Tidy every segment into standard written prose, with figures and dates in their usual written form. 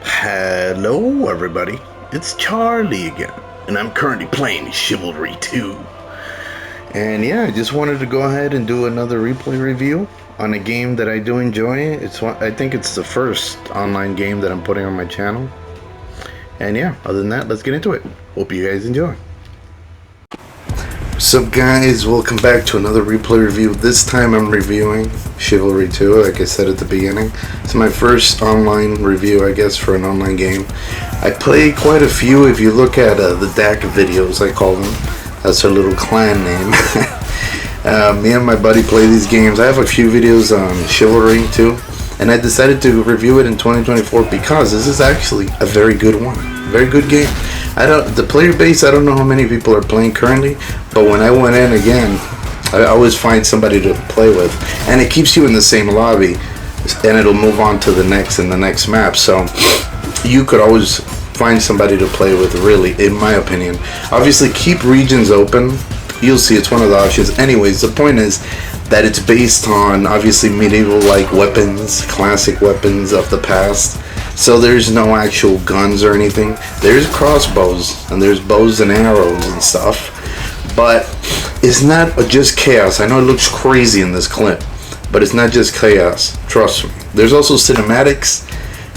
Hello everybody, it's Charlie again, and I'm currently playing Chivalry 2. And yeah, I just wanted to go ahead and do another replay review on a game that I do enjoy. I think it's the first online game that I'm putting on my channel. And yeah, other than that, let's get into it. Hope you guys enjoy. What's up guys, welcome back to another replay review. This time I'm reviewing Chivalry 2, like I said at the beginning. It's my first online review, I guess, for an online game. I play quite a few. If you look at the DAC videos, I call them. That's our little clan name. Me and my buddy play these games. I have a few videos on Chivalry too, and I decided to review it in 2024 because this is actually a very good one. Very good game. The player base, I don't know how many people are playing currently, but when I went in again, I always find somebody to play with, and it keeps you in the same lobby, and it'll move on to the next and the next map. So you could always find somebody to play with, really, in my opinion. Obviously, keep regions open. You'll see it's one of the options. Anyways, the point is that it's based on, obviously, medieval-like weapons, classic weapons of the past. So there's no actual guns or anything. There's crossbows, and there's bows and arrows and stuff. But it's not just chaos. I know it looks crazy in this clip, but it's not just chaos. Trust me. There's also cinematics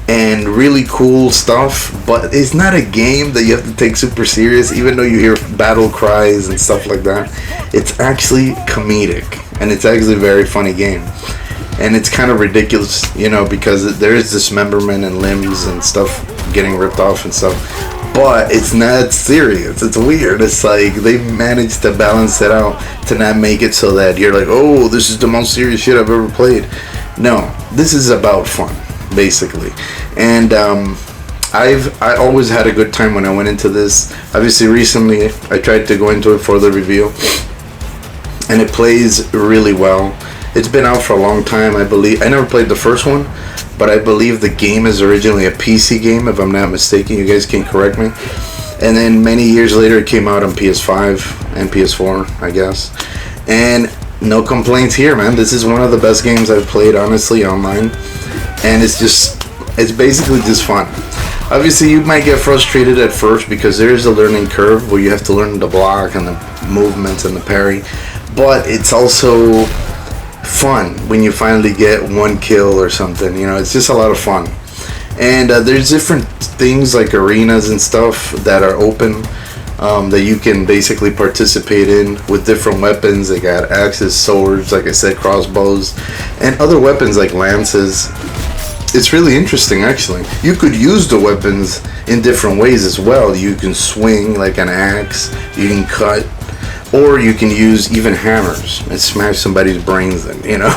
and really cool stuff, but it's not a game that you have to take super serious, even though you hear battle cries and stuff like that. It's actually comedic, and it's actually a very funny game. And it's kind of ridiculous, you know, because there is dismemberment and limbs and stuff getting ripped off and stuff. But it's not serious. It's weird. It's like they managed to balance it out to not make it so that you're like, oh, this is the most serious shit I've ever played. No, this is about fun, basically. And I always had a good time when I went into this. Obviously, recently I tried to go into it for the review, and it plays really well. It's been out for a long time, I believe. I never played the first one, but I believe the game is originally a PC game, if I'm not mistaken. You guys can correct me. And then many years later, it came out on ps5 and ps4, I guess. And no complaints here, man. This is one of the best games I've played, honestly, online. And it's basically just fun. Obviously, you might get frustrated at first because there is a learning curve where you have to learn the block and the movements and the parry. But it's also fun when you finally get one kill or something. You know, it's just a lot of fun. And there's different things like arenas and stuff that are open that you can basically participate in with different weapons. They got axes, swords, like I said, crossbows, and other weapons like lances. It's really interesting, actually. You could use the weapons in different ways as well. You can swing like an axe, you can cut, or you can use even hammers and smash somebody's brains in, you know.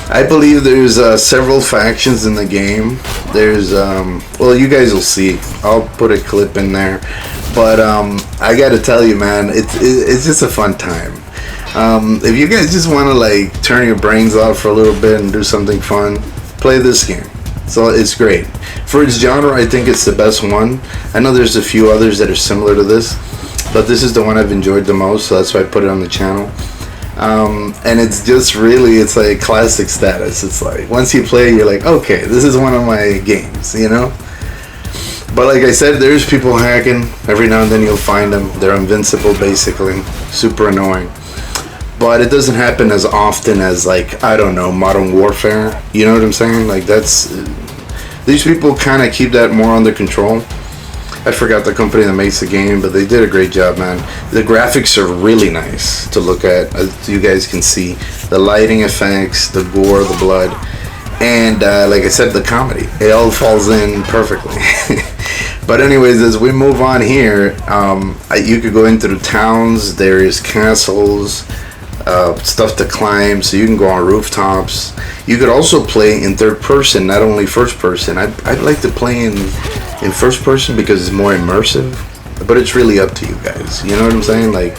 I believe there's several factions in the game. There's, well, you guys will see. I'll put a clip in there. But I gotta tell you, man, it's just a fun time. If you guys just want to, like, turn your brains off for a little bit and do something fun, play this game. So it's great. For its genre, I think it's the best one. I know there's a few others that are similar to this, but this is the one I've enjoyed the most, so that's why I put it on the channel. And it's just really, it's like classic status. It's like, once you play, you're like, okay, this is one of my games, you know? But like I said, there's people hacking. Every now and then you'll find them. They're invincible, basically. Super annoying. But it doesn't happen as often as, like, I don't know, Modern Warfare. You know what I'm saying? Like, these people kind of keep that more under control. I forgot the company that makes the game, but they did a great job, man. The graphics are really nice to look at, as you guys can see. The lighting effects, the gore, the blood, and like I said, the comedy. It all falls in perfectly. But anyways, as we move on here, you could go into the towns. There is castles, stuff to climb, so you can go on rooftops. You could also play in third person, not only first person. I'd like to play in first person because it's more immersive, but it's really up to you guys. You know what I'm saying? Like,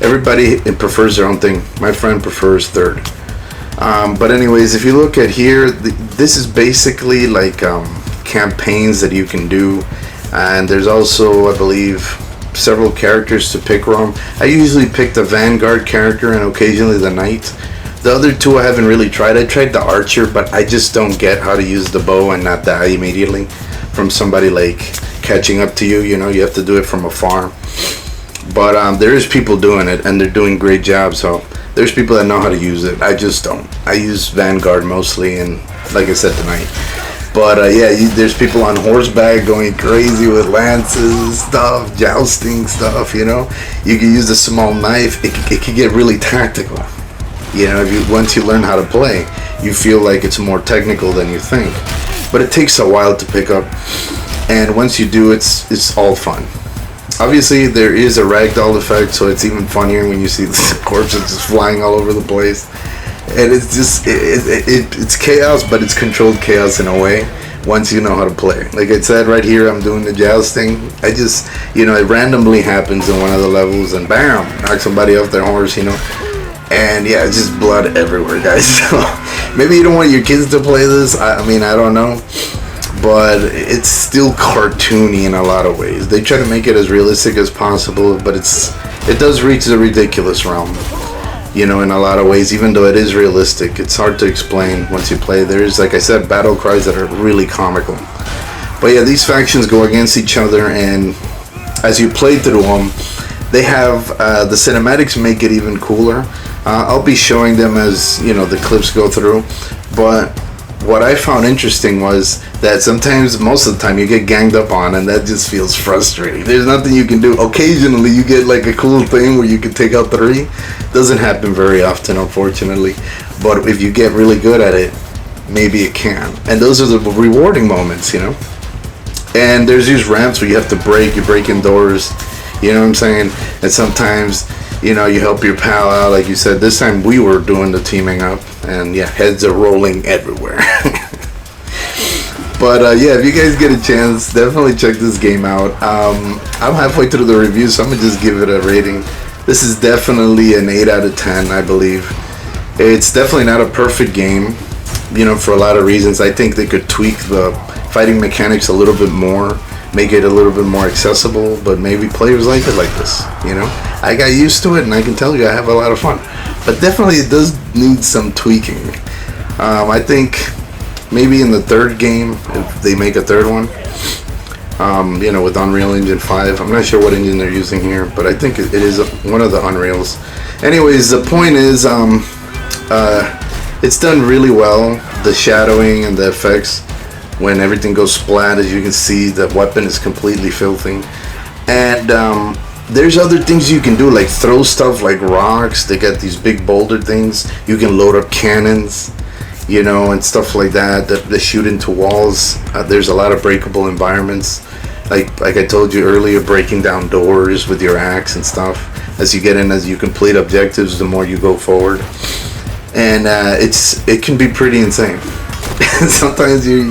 everybody prefers their own thing. My friend prefers third. But anyways, if you look at here, this is basically like campaigns that you can do, and there's also, I believe, several characters to pick from. I usually pick the Vanguard character and occasionally the Knight. The other two I haven't really tried. I tried the archer, but I just don't get how to use the bow and not die immediately from somebody like catching up to you. You know, you have to do it from afar. But there is people doing it, and they're doing great jobs. So there's people that know how to use it. I just don't. I use Vanguard mostly, and like I said tonight. But yeah, there's people on horseback going crazy with lances, stuff, jousting stuff. You know, you can use a small knife. It can get really tactical. You know, once you learn how to play, you feel like it's more technical than you think. But it takes a while to pick up, and once you do, it's all fun. Obviously, there is a ragdoll effect, so it's even funnier when you see the corpses just flying all over the place. And it's just it's chaos, but it's controlled chaos in a way. Once you know how to play, like I said right here, I'm doing the jousting. I just, you know, it randomly happens in one of the levels, and bam, knock somebody off their horse, you know. And yeah, it's just blood everywhere, guys. So maybe you don't want your kids to play this. I mean, I don't know, but it's still cartoony in a lot of ways. They try to make it as realistic as possible, but it does reach the ridiculous realm. You know, in a lot of ways, even though it is realistic, it's hard to explain once you play. There's, like I said, battle cries that are really comical. But yeah, these factions go against each other, and as you play through them, they have the cinematics make it even cooler. I'll be showing them as, you know, the clips go through. But what I found interesting was that sometimes, most of the time, you get ganged up on, and that just feels frustrating. There's nothing you can do. Occasionally, you get like a cool thing where you can take out 3. Doesn't happen very often, unfortunately. But if you get really good at it, maybe it can. And those are the rewarding moments, you know. And there's these ramps where you have to break. You're breaking doors. You know what I'm saying? And sometimes, you know, you help your pal out, like you said. This time we were doing the teaming up, and yeah, heads are rolling everywhere. But yeah, if you guys get a chance, definitely check this game out. I'm halfway through the review, so I'm gonna just give it a rating. This is definitely an 8 out of 10, I believe. It's definitely not a perfect game, you know, for a lot of reasons. I think they could tweak the fighting mechanics a little bit more, make it a little bit more accessible, but maybe players like it like this, you know. I got used to it, and I can tell you I have a lot of fun. But definitely it does need some tweaking. I think maybe in the third game, if they make a third one, you know, with Unreal Engine 5. I'm not sure what engine they're using here, but I think it is one of the Unreals. Anyways, the point is, it's done really well. The shadowing and the effects, when everything goes splat, as you can see, the weapon is completely filthy. And there's other things you can do, like throw stuff like rocks. They got these big boulder things. You can load up cannons, you know, and stuff like that shoot into walls. There's a lot of breakable environments, like I told you earlier, breaking down doors with your axe and stuff. As you get in, as you complete objectives, the more you go forward, and it can be pretty insane. Sometimes you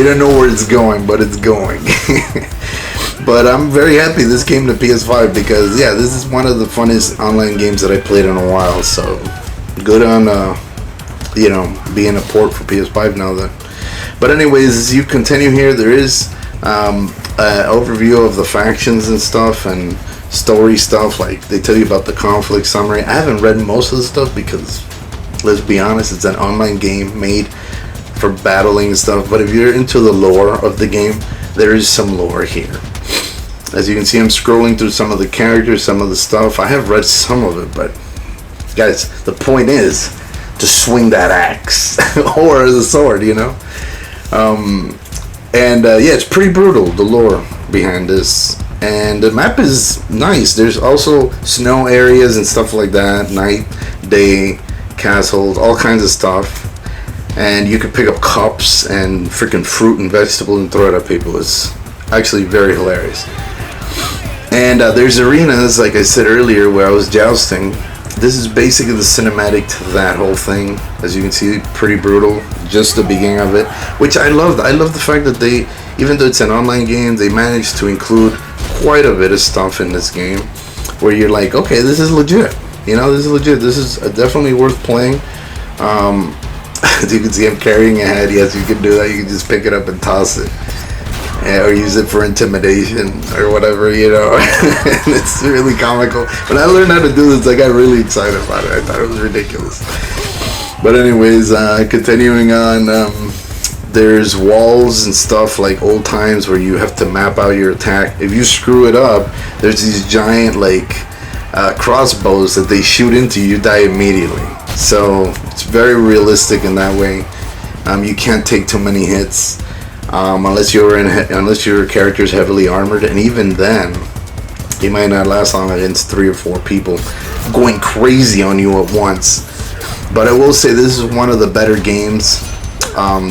don't know where it's going, but it's going. But I'm very happy this came to PS5, because yeah, this is one of the funnest online games that I played in a while. So good on you know, being a port for PS5 now. Then, but anyways, as you continue here, there is an overview of the factions and stuff, and story stuff. Like, they tell you about the conflict summary. I haven't read most of the stuff because, let's be honest, it's an online game made for battling and stuff. But if you're into the lore of the game, there is some lore here. As you can see, I'm scrolling through some of the characters, some of the stuff. I have read some of it, but guys, the point is to swing that axe or the sword, you know. Yeah, it's pretty brutal, the lore behind this. And the map is nice. There's also snow areas and stuff like that, night, day, castles, all kinds of stuff. And you can pick up cups and freaking fruit and vegetables and throw it at people. It's actually very hilarious. And there's arenas, like I said earlier, where I was jousting. This is basically the cinematic to that whole thing. As you can see, pretty brutal. Just the beginning of it, which I loved. I love the fact that they, even though it's an online game, they managed to include quite a bit of stuff in this game where you're like, okay, this is legit. You know, this is legit. This is definitely worth playing. As you can see, I'm carrying a head. Yes, you can do that. You can just pick it up and toss it. or use it for intimidation or whatever, you know. And it's really comical. When I learned how to do this, I got really excited about it. I thought it was ridiculous. But anyways, continuing on, there's walls and stuff like old times where you have to map out your attack. If you screw it up, there's these giant like crossbows that they shoot into you, die immediately. So it's very realistic in that way. You can't take too many hits unless your character is heavily armored, and even then, you might not last long against 3 or 4 people going crazy on you at once. But I will say this is one of the better games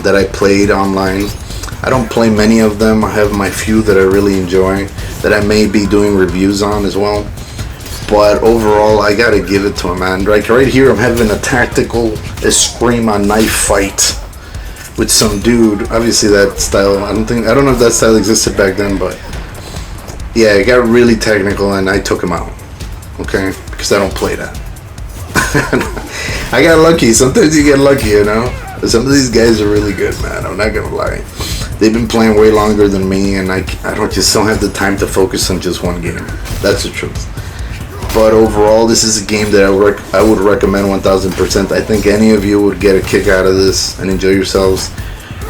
that I played online. I don't play many of them. I have my few that I really enjoy that I may be doing reviews on as well. But overall, I gotta give it to him, man. Like right here, I'm having a tactical Eskrima knife fight with some dude. Obviously, that style, I don't know if that style existed back then, but yeah, it got really technical, and I took him out. Okay, because I don't play that. I got lucky. Sometimes you get lucky, you know. Some of these guys are really good, man. I'm not gonna lie. They've been playing way longer than me, and I don't have the time to focus on just one game. That's the truth. But overall, this is a game that I would recommend 1000%. I think any of you would get a kick out of this and enjoy yourselves.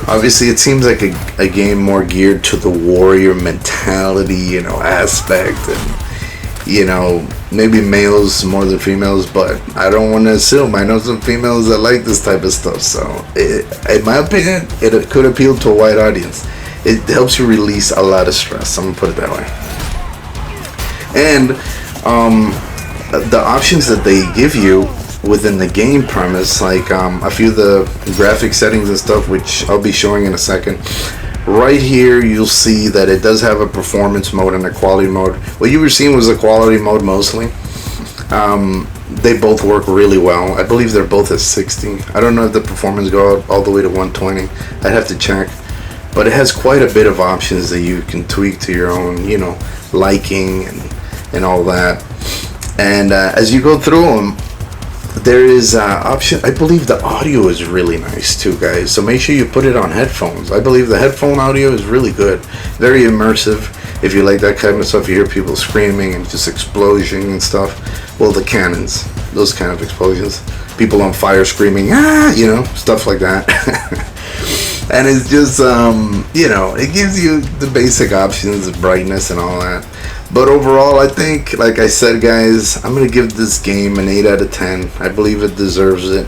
Obviously, it seems like a game more geared to the warrior mentality, you know, aspect, and you know, maybe males more than females, but I don't want to assume. I know some females that like this type of stuff, so in my opinion, it could appeal to a wide audience. It helps you release a lot of stress, I'm gonna put it that way. And the options that they give you within the game premise, like a few of the graphic settings and stuff, which I'll be showing in a second. Right here, you'll see that it does have a performance mode and a quality mode. What you were seeing was a quality mode mostly. They both work really well. I believe they're both at 60. I don't know if the performance go all the way to 120. I'd have to check. But it has quite a bit of options that you can tweak to your own, you know, liking and all that. And as you go through them, there is option. I believe the audio is really nice too, guys. So make sure you put it on headphones. I believe the headphone audio is really good, very immersive. If you like that kind of stuff, you hear people screaming and just explosion and stuff. Well, the cannons, those kind of explosions, people on fire screaming, ah, you know, stuff like that. And it's just, you know, it gives you the basic options of brightness and all that. But overall, I think, like I said, guys, I'm going to give this game an 8 out of 10. I believe it deserves it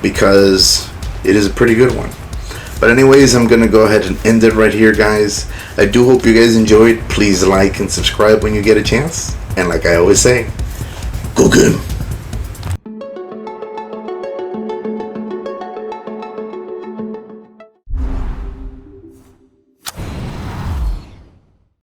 because it is a pretty good one. But anyways, I'm going to go ahead and end it right here, guys. I do hope you guys enjoyed. Please like and subscribe when you get a chance. And like I always say, go get 'em.